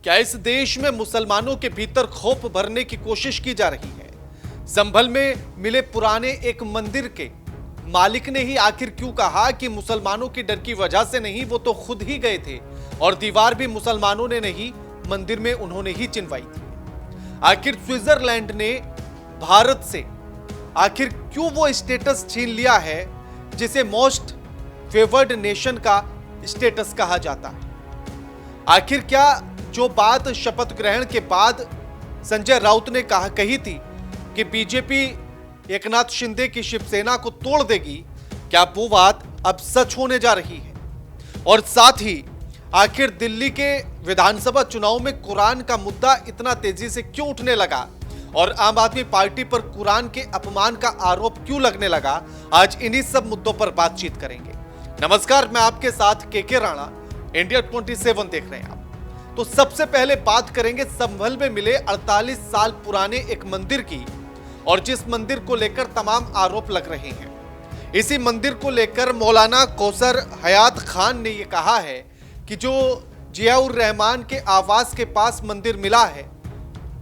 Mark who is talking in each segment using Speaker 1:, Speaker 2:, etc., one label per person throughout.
Speaker 1: क्या इस देश में मुसलमानों के भीतर खौफ भरने की कोशिश की जा रही है? संभल में मिले पुराने एक मंदिर के मालिक ने ही आखिर क्यों कहा कि मुसलमानों की डर की वजह से नहीं, वो तो खुद ही गए थे और दीवार भी मुसलमानों ने नहीं, मंदिर में उन्होंने ही चिनवाई थी। आखिर स्विट्जरलैंड ने भारत से आखिर क्यों वो स्टेटस छीन लिया है जिसे मोस्ट फेवर्ड नेशन का स्टेटस कहा जाता है? आखिर क्या जो बात शपथ ग्रहण के बाद संजय राउत ने कही थी कि बीजेपी एकनाथ शिंदे की शिवसेना को तोड़ देगी, क्या वो बात अब सच होने जा रही है? और साथ ही आखिर दिल्ली के विधानसभा चुनाव में कुरान का मुद्दा इतना तेजी से क्यों उठने लगा और आम आदमी पार्टी पर कुरान के अपमान का आरोप क्यों लगने लगा? आज इन्हीं सब मुद्दों पर बातचीत करेंगे। नमस्कार, मैं आपके साथ के राणा, इंडिया 27 देख रहे हैं आप। तो सबसे पहले बात करेंगे संभल में मिले 48 साल पुराने एक मंदिर की, और जिस मंदिर को लेकर तमाम आरोप लग रहे हैं। इसी मंदिर को लेकर मौलाना कौसर हयात खान ने यह कहा है कि जो जियाउर रहमान के आवास के पास मंदिर मिला है,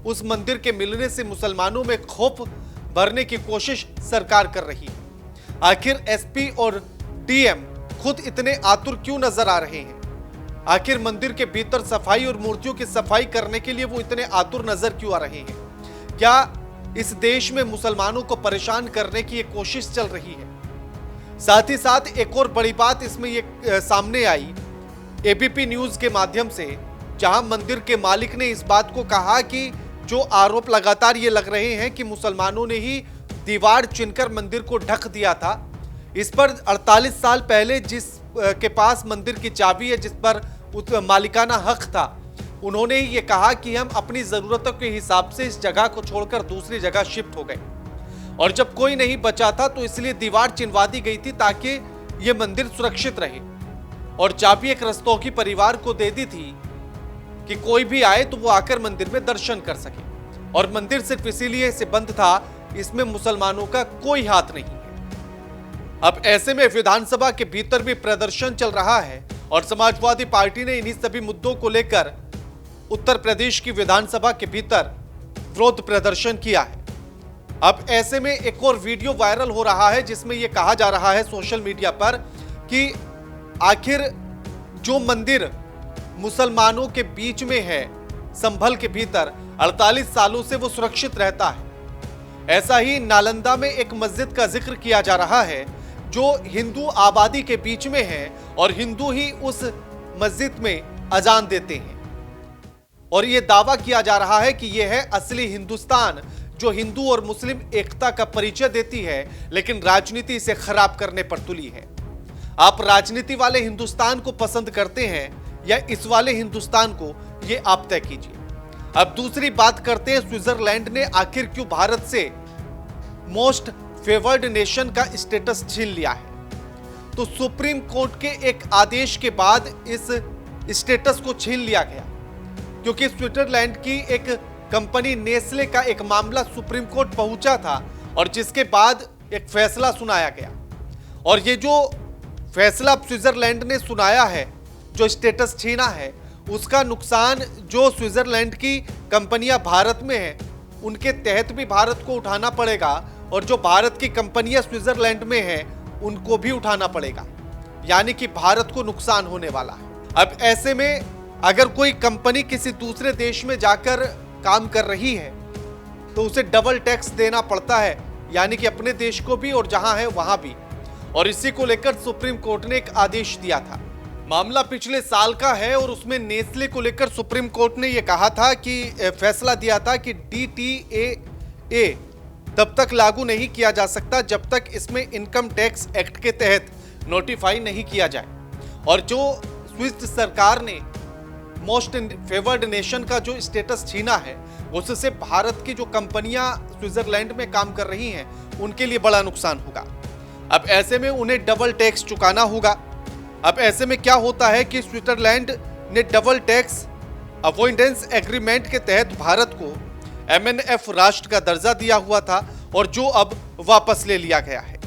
Speaker 1: उस मंदिर के मिलने से मुसलमानों में खौफ भरने की कोशिश सरकार कर रही है। आखिर एसपी और डीएम खुद इतने आतुर क्यों नजर आ रहे हैं? आखिर मंदिर के भीतर सफाई और मूर्तियों की सफाई करने के लिए वो इतने आतुर नजर क्यों आ रहे हैं? क्या इस देश में मुसलमानों को परेशान करने की एक कोशिश चल रही है? साथ ही साथ एक और बड़ी बात इसमें ये सामने आई एबीपी न्यूज के माध्यम से, जहां मंदिर के मालिक ने इस बात को कहा कि जो आरोप लगातार ये लग रहे हैं कि मुसलमानों ने ही दीवार चुनकर मंदिर को ढक दिया था, इस पर 48 साल पहले जिस के पास मंदिर की चाबी है, जिस पर उस मालिकाना हक था, उन्होंने ही ये कहा कि हम अपनी जरूरतों के हिसाब से इस जगह को छोड़कर दूसरी जगह शिफ्ट हो गए, और जब कोई नहीं बचा था तो इसलिए दीवार चिनवा दी गई थी ताकि ये मंदिर सुरक्षित रहे, और चाबी एक रस्तोगी परिवार को दे दी थी कि कोई भी आए तो वो आकर मंदिर में दर्शन कर सके, और मंदिर सिर्फ इसीलिए से बंद था, इसमें मुसलमानों का कोई हाथ नहीं है। अब ऐसे में विधानसभा के भीतर भी प्रदर्शन चल रहा है और समाजवादी पार्टी ने इन्हीं सभी मुद्दों को लेकर उत्तर प्रदेश की विधानसभा के भीतर विरोध प्रदर्शन किया है। अब ऐसे में एक और वीडियो वायरल हो रहा है जिसमें यह कहा जा रहा है सोशल मीडिया पर कि आखिर जो मंदिर मुसलमानों के बीच में है संभल के भीतर 48 सालों से वो सुरक्षित रहता है। ऐसा ही नालंदा में एक मस्जिद का जिक्र किया जा रहा है जो हिंदू आबादी के बीच में है, और हिंदू ही उस मस्जिद में अजान देते हैं, और यह दावा किया जा रहा है कि यह है असली हिंदुस्तान जो हिंदू और मुस्लिम एकता का परिचय देती है, लेकिन राजनीति इसे खराब करने पर तुली है। आप राजनीति वाले हिंदुस्तान को पसंद करते हैं या इस वाले हिंदुस्तान को, यह आप तय कीजिए। अब दूसरी बात करते हैं, स्विट्जरलैंड ने आखिर क्यों भारत से मोस्ट फेवर्ड नेशन का स्टेटस छीन लिया है? तो सुप्रीम कोर्ट के एक आदेश के बाद इस स्टेटस को छीन लिया गया, क्योंकि स्विट्जरलैंड की एक कंपनी नेस्ले का एक मामला सुप्रीम कोर्ट पहुंचा था, और जिसके बाद एक फैसला सुनाया गया, और ये जो फैसला स्विट्जरलैंड ने सुनाया है, जो स्टेटस छीना है, उसका नुकसान जो स्विट्जरलैंड की कंपनियां भारत में हैं उनके तहत भी भारत को उठाना पड़ेगा, और जो भारत की कंपनियां स्विट्जरलैंड में हैं उनको भी उठाना पड़ेगा, यानी कि भारत को नुकसान होने वाला है। अब ऐसे में अगर कोई कंपनी किसी दूसरे देश में जाकर काम कर रही है तो उसे डबल टैक्स देना पड़ता है, यानी कि अपने देश को भी और जहां है वहां भी, और इसी को लेकर सुप्रीम कोर्ट ने एक आदेश दिया था। मामला पिछले साल का है और उसमें नेस्ले को लेकर सुप्रीम कोर्ट ने यह कहा था कि फैसला दिया था कि DTAA तब तक लागू नहीं किया जा सकता जब तक इसमें इनकम टैक्स एक्ट के तहत नोटिफाई नहीं किया जाए, और जो स्विस सरकार ने मोस्ट फेवर्ड नेशन का जो स्टेटस छीना है, उससे भारत की जो कंपनियां स्विट्जरलैंड में काम कर रही हैं उनके लिए बड़ा नुकसान होगा। अब ऐसे में उन्हें डबल टैक्स चुकाना होगा। अब ऐसे में क्या होता है कि स्विट्जरलैंड ने डबल टैक्स अवॉइडेंस एग्रीमेंट के तहत भारत को MNF राष्ट्र का दर्जा दिया हुआ था, और जो अब वापस ले लिया गया है।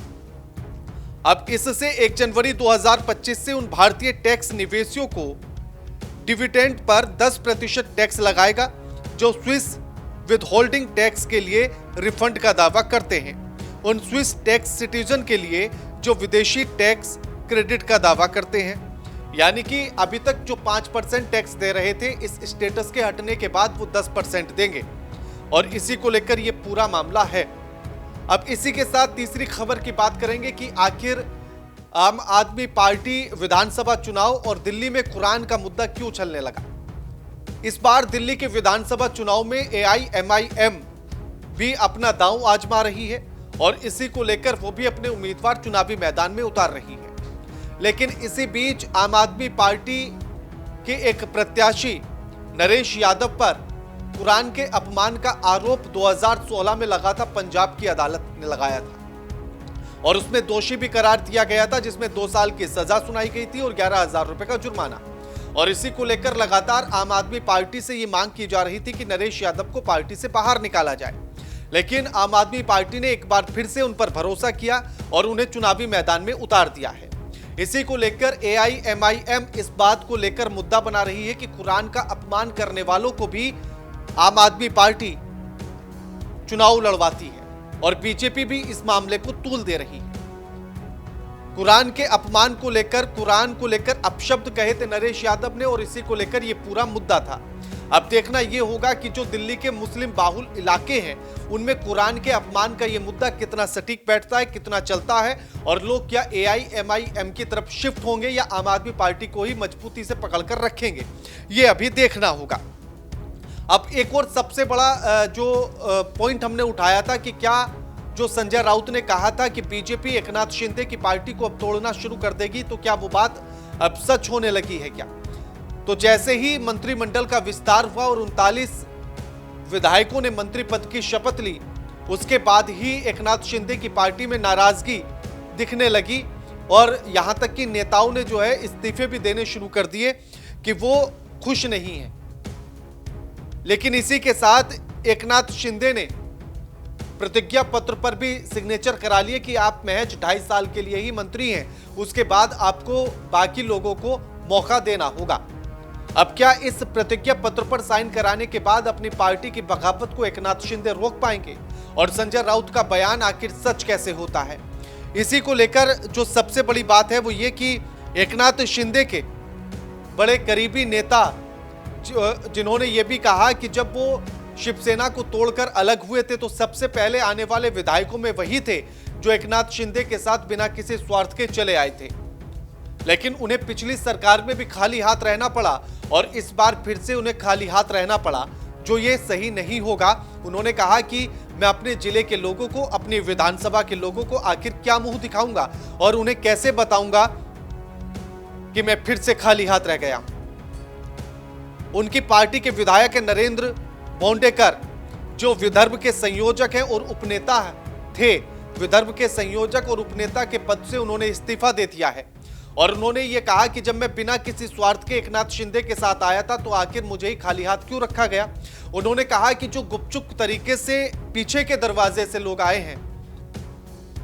Speaker 1: अब इससे 1 जनवरी 2025 से उन भारतीय टैक्स निवेशियों को डिविडेंड पर 10% टैक्स लगाएगा, जो स्विस विदहोल्डिंग टैक्स के लिए रिफंड का दावा करते हैं। उन स्विस टैक्स सिटीजन के लिए जो विदेशी टैक्स क्रेडिट का दावा करते हैं, यानी कि अभी तक जो 5% टैक्स दे रहे थे, इस स्टेटस के हटने के बाद वो 10% देंगे, और इसी को लेकर ये पूरा मामला है। अब इसी के साथ तीसरी खबर की बात करेंगे कि आखिर आम आदमी पार्टी विधानसभा चुनाव और दिल्ली में कुरान का मुद्दा क्यों उछलने लगा। इस बार दिल्ली के विधानसभा चुनाव में AIMIM भी अपना दांव आजमा रही है और इसी को लेकर वो भी अपने उम्मीदवार चुनावी मैदान में उतार रही है। लेकिन इसी बीच आम आदमी पार्टी के एक प्रत्याशी नरेश यादव पर कुरान के अपमान का आरोप 2016 में लगा था, पंजाब की अदालत ने लगाया था और उसमें दोषी भी करार दिया गया था, जिसमें 2 साल की सजा सुनाई गई थी और 11,000 रुपए का जुर्माना। और इसी को लेकर लगातार आम आदमी पार्टी से ये मांग की जा रही थी कि नरेश यादव को पार्टी से बाहर निकाला जाए, लेकिन आम आदमी पार्टी ने एक बार फिर से उन पर भरोसा किया और उन्हें चुनावी मैदान में उतार दिया है। इसी को लेकर AIMIM इस बात को लेकर मुद्दा बना रही है कि कुरान का अपमान करने वालों को भी आम आदमी पार्टी चुनाव लड़वाती है और बीजेपी भी इस मामले को तूल दे रही है। कुरान के अपमान को लेकर अपशब्द कहे थे नरेश यादव ने और इसी को लेकर यह पूरा मुद्दा था। अब देखना यह होगा कि जो दिल्ली के मुस्लिम बाहुल इलाके हैं उनमें कुरान के अपमान का यह मुद्दा कितना सटीक बैठता है, कितना चलता है, और लोग क्या AIMIM की तरफ शिफ्ट होंगे या आम आदमी पार्टी को ही मजबूती से पकड़कर रखेंगे, ये अभी देखना होगा। अब एक और सबसे बड़ा जो पॉइंट हमने उठाया था कि क्या जो संजय राउत ने कहा था कि बीजेपी एकनाथ शिंदे की पार्टी को अब तोड़ना शुरू कर देगी, तो क्या वो बात अब सच होने लगी है क्या? तो जैसे ही मंत्रिमंडल का विस्तार हुआ और 39 विधायकों ने मंत्री पद की शपथ ली, उसके बाद ही एकनाथ शिंदे की पार्टी में नाराजगी दिखने लगी और यहां तक कि नेताओं ने जो है इस्तीफे भी देने शुरू कर दिए कि वो खुश नहीं है। लेकिन इसी के साथ एकनाथ शिंदे ने प्रतिज्ञा पत्र पर भी सिग्नेचर करा लिए कि आप महज 2.5 साल के लिए ही मंत्री हैं, उसके बाद आपको बाकी लोगों को मौका देना होगा। अब क्या इस प्रतिज्ञा पत्र पर साइन कराने के बाद अपनी पार्टी की बगावत को एकनाथ शिंदे रोक पाएंगे? और संजय राउत का बयान आखिर सच कैसे होता है? इसी को लेकर जो सबसे बड़ी बात है वो ये कि एकनाथ शिंदे के बड़े करीबी नेता जिन्होंने ये भी कहा कि जब वो शिवसेना को तोड़कर अलग हुए थे तो सबसे पहले आने वाले विधायकों में वही थे जो एकनाथ शिंदे के साथ बिना किसी स्वार्थ के चले आए थे, लेकिन उन्हें पिछली सरकार में भी खाली हाथ रहना पड़ा और इस बार फिर से उन्हें खाली हाथ रहना पड़ा, जो ये सही नहीं होगा। उन्होंने कहा कि मैं अपने जिले के लोगों को, अपनी विधानसभा के लोगों को आखिर क्या मुंह दिखाऊंगा और उन्हें कैसे बताऊंगा कि मैं फिर से खाली हाथ रह गया। उनकी पार्टी के विधायक नरेंद्र बोंडेकर जो विदर्भ के संयोजक हैं और उपनेता थे, विदर्भ के संयोजक और उपनेता के पद से उन्होंने इस्तीफा दे दिया है और उन्होंने ये कहा कि जब मैं बिना किसी स्वार्थ के एकनाथ शिंदे के साथ आया था तो आखिर मुझे ही खाली हाथ क्यों रखा गया। उन्होंने कहा कि जो गुपचुप तरीके से पीछे के दरवाजे से लोग आए हैं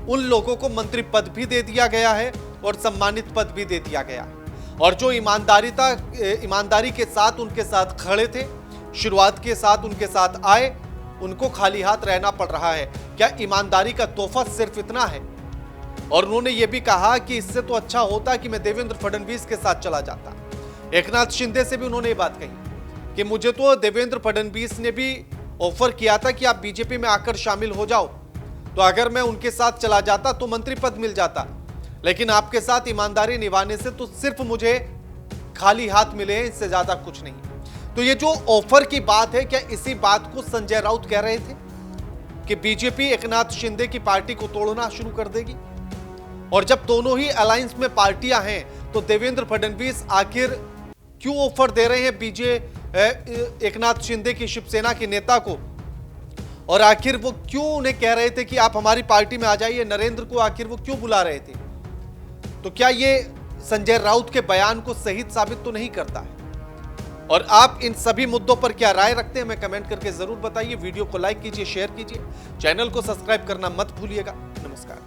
Speaker 1: उन लोगों को मंत्री पद भी दे दिया गया है और सम्मानित पद भी दे दिया गया है, और जो ईमानदारी के साथ उनके साथ खड़े थे, शुरुआत के साथ उनके साथ आए, उनको खाली हाथ रहना पड़ रहा है। क्या ईमानदारी का तोहफा सिर्फ इतना है? और उन्होंने ये भी कहा कि इससे तो अच्छा होता कि मैं देवेंद्र फडणवीस के साथ चला जाता। एकनाथ शिंदे से भी उन्होंने ये बात कही कि मुझे तो देवेंद्र फडणवीस ने भी ऑफर किया था कि आप बीजेपी में आकर शामिल हो जाओ, तो अगर मैं उनके साथ चला जाता तो मंत्री पद मिल जाता, लेकिन आपके साथ ईमानदारी निभाने से तो सिर्फ मुझे खाली हाथ मिले, इससे ज्यादा कुछ नहीं। तो ये जो ऑफर की बात है, क्या इसी बात को संजय राउत कह रहे थे कि बीजेपी एकनाथ शिंदे की पार्टी को तोड़ना शुरू कर देगी? और जब दोनों ही अलायंस में पार्टियां हैं तो देवेंद्र फडणवीस आखिर क्यों ऑफर दे रहे हैं एकनाथ शिंदे की शिवसेना के नेता को, और आखिर वो क्यों उन्हें कह रहे थे कि आप हमारी पार्टी में आ जाइए? नरेंद्र को आखिर वो क्यों बुला रहे थे? तो क्या ये संजय राउत के बयान को सही साबित तो नहीं करता है? और आप इन सभी मुद्दों पर क्या राय रखते हैं, हमें कमेंट करके जरूर बताइए। वीडियो को लाइक कीजिए, शेयर कीजिए, चैनल को सब्सक्राइब करना मत भूलिएगा। नमस्कार।